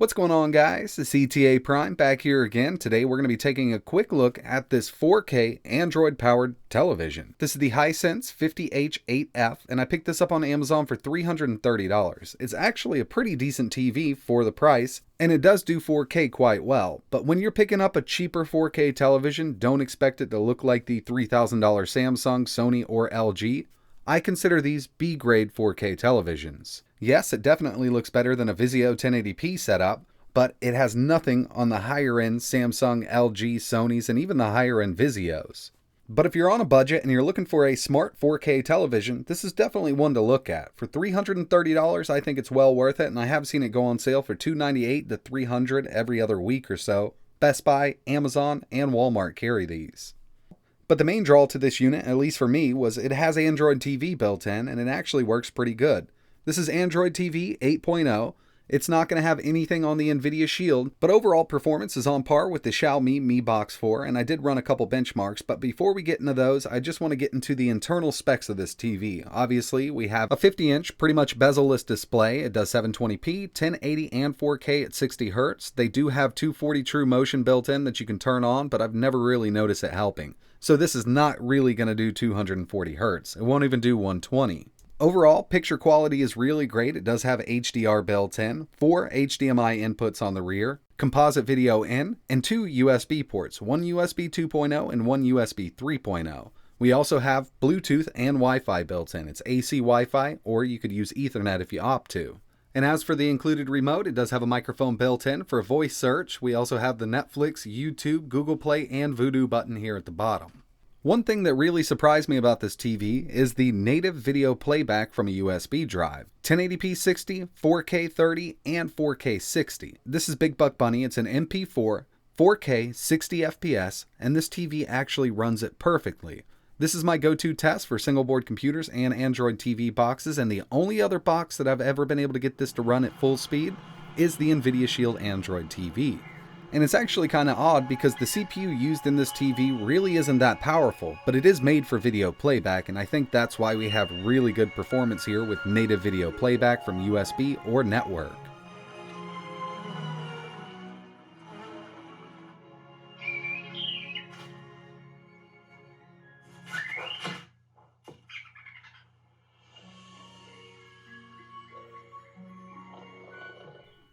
What's going on, guys? It's etaprime back here again. Today we're going to be taking a quick look at this 4K Android powered television. This is the Hisense 50H8F and I picked this up on Amazon for $330. It's actually a pretty decent TV for the price and it does do 4K quite well. But when you're picking up a cheaper 4K television, don't expect it to look like the $3,000 Samsung, Sony, or LG. I consider these B-grade 4K televisions. Yes, it definitely looks better than a Vizio 1080p setup, but it has nothing on the higher-end Samsung, LG, Sonys, and even the higher-end Vizios. But if you're on a budget and you're looking for a smart 4K television, this is definitely one to look at. For $330, I think it's well worth it, and I have seen it go on sale for $298 to $300 every other week or so. Best Buy, Amazon, and Walmart carry these. But the main draw to this unit, at least for me, was it has Android TV built in, and it actually works pretty good. This is Android TV 8.0. It's not going to have anything on the NVIDIA Shield, but overall performance is on par with the Xiaomi Mi Box 4, and I did run a couple benchmarks, but before we get into those, I just want to get into the internal specs of this TV. Obviously, we have a 50-inch, pretty much bezel-less display. It does 720p, 1080, and 4K at 60 Hz. They do have 240 True Motion built in that you can turn on, but I've never really noticed it helping. So this is not really going to do 240 Hz. It won't even do 120. Overall, picture quality is really great. It does have HDR built in, 4 HDMI inputs on the rear, composite video in, and 2 USB ports, one USB 2.0 and one USB 3.0. We also have Bluetooth and Wi-Fi built in. It's AC Wi-Fi, or you could use Ethernet if you opt to. And as for the included remote, it does have a microphone built in for voice search. We also have the Netflix, YouTube, Google Play, and Vudu button here at the bottom. One thing that really surprised me about this TV is the native video playback from a USB drive. 1080p 60, 4K 30, and 4K 60. This is Big Buck Bunny. It's an MP4, 4K 60 FPS, and this TV actually runs it perfectly. This is my go-to test for single board computers and Android TV boxes, and the only other box that I've ever been able to get this to run at full speed is the NVIDIA Shield Android TV. And it's actually kind of odd because the CPU used in this TV really isn't that powerful, but it is made for video playback, and I think that's why we have really good performance here with native video playback from USB or network.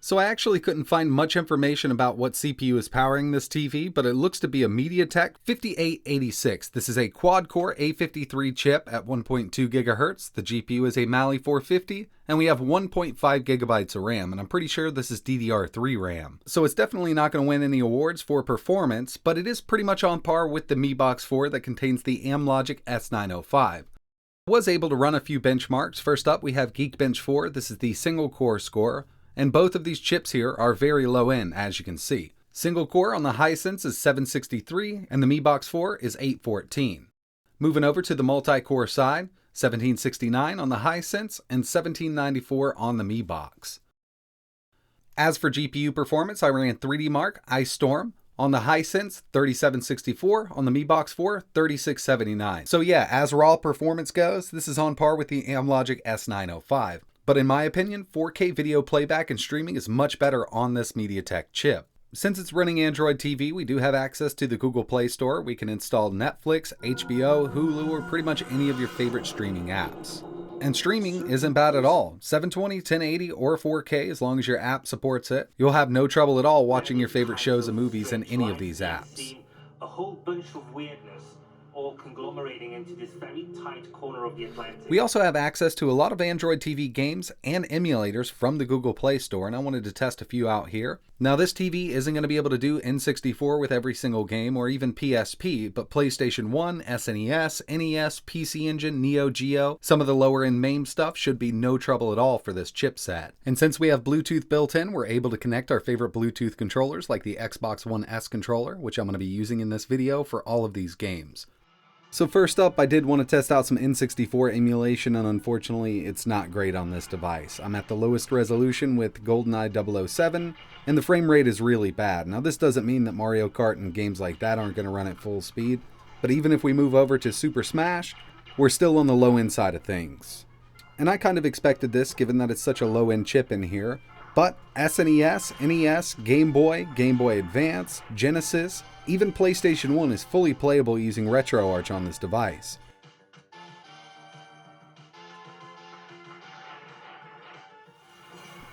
So I actually couldn't find much information about what CPU is powering this TV, but it looks to be a MediaTek 5886. This is a quad-core A53 chip at 1.2 GHz. The GPU is a Mali 450, and we have 1.5 gigabytes of RAM, and I'm pretty sure this is DDR3 RAM. So it's definitely not going to win any awards for performance, but it is pretty much on par with the Mi Box 4 that contains the Amlogic S905. I was able to run a few benchmarks. First up, we have GeekBench 4. This is the single-core score. And both of these chips here are very low end, as you can see. Single core on the Hisense is 763, and the Mi Box 4 is 814. Moving over to the multi-core side, 1769 on the Hisense and 1794 on the Mi Box. As for GPU performance, I ran 3D Mark Ice Storm on the Hisense 3764, on the Mi Box 4 3679. So yeah, as raw performance goes, this is on par with the Amlogic S905. But in my opinion, 4K video playback and streaming is much better on this MediaTek chip. Since it's running Android TV, we do have access to the Google Play Store. We can install Netflix, HBO, Hulu, or pretty much any of your favorite streaming apps. And streaming isn't bad at all. 720, 1080, or 4K, as long as your app supports it. You'll have no trouble at all watching your favorite shows and movies in any of these apps. A whole bunch of weirdness, all conglomerating into this very tight corner of the Atlantic. We also have access to a lot of Android TV games and emulators from the Google Play Store, and I wanted to test a few out here. Now this TV isn't going to be able to do N64 with every single game or even PSP, but PlayStation 1, SNES, NES, PC Engine, Neo Geo, some of the lower end MAME stuff should be no trouble at all for this chipset. And since we have Bluetooth built in, we're able to connect our favorite Bluetooth controllers like the Xbox One S controller, which I'm going to be using in this video for all of these games. So first up, I did want to test out some N64 emulation, and unfortunately it's not great on this device. I'm at the lowest resolution with GoldenEye 007, and the frame rate is really bad. Now this doesn't mean that Mario Kart and games like that aren't going to run at full speed, but even if we move over to Super Smash, we're still on the low end side of things. And I kind of expected this given that it's such a low end chip in here, But SNES, NES, Game Boy, Game Boy Advance, Genesis, even PlayStation 1 is fully playable using RetroArch on this device.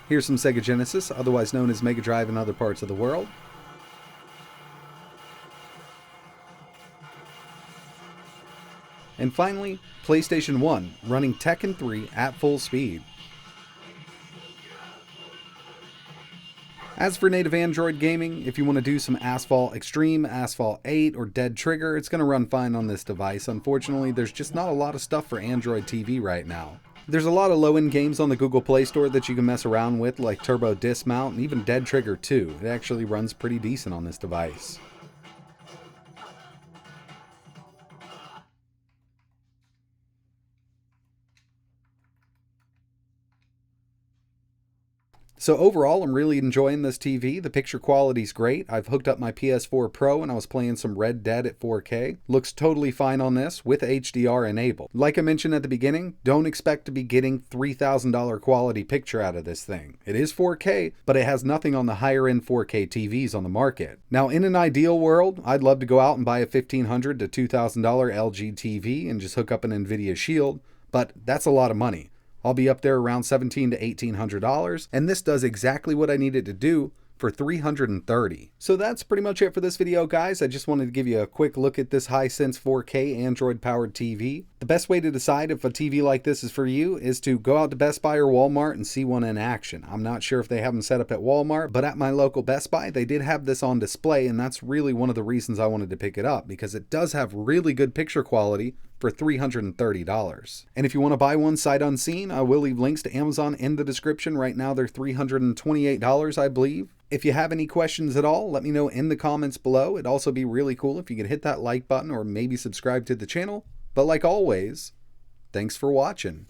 Here's some Sega Genesis, otherwise known as Mega Drive in other parts of the world. And finally, PlayStation 1, running Tekken 3 at full speed. As for native Android gaming, if you want to do some Asphalt Extreme, Asphalt 8, or Dead Trigger, it's going to run fine on this device. Unfortunately, there's just not a lot of stuff for Android TV right now. There's a lot of low-end games on the Google Play Store that you can mess around with, like Turbo Dismount and even Dead Trigger 2. It actually runs pretty decent on this device. So overall, I'm really enjoying this TV. The picture quality's great. I've hooked up my PS4 Pro and I was playing some Red Dead at 4K. Looks totally fine on this with HDR enabled. Like I mentioned at the beginning, don't expect to be getting $3,000 quality picture out of this thing. It is 4K, but it has nothing on the higher end 4K TVs on the market. Now, in an ideal world, I'd love to go out and buy a $1,500 to $2,000 LG TV and just hook up an NVIDIA Shield, but that's a lot of money. I'll be up there around $1,700 to $1,800, and this does exactly what I needed to do for $330. So that's pretty much it for this video, guys. I just wanted to give you a quick look at this Hisense 4K Android powered TV. The best way to decide if a TV like this is for you is to go out to Best Buy or Walmart and see one in action. I'm not sure if they have them set up at Walmart, but at my local Best Buy, they did have this on display, and that's really one of the reasons I wanted to pick it up, because it does have really good picture quality for $330. And if you want to buy one sight unseen, I will leave links to Amazon in the description. Right now they're $328, I believe. If you have any questions at all, let me know in the comments below. It'd also be really cool if you could hit that like button or maybe subscribe to the channel. But like always, thanks for watching.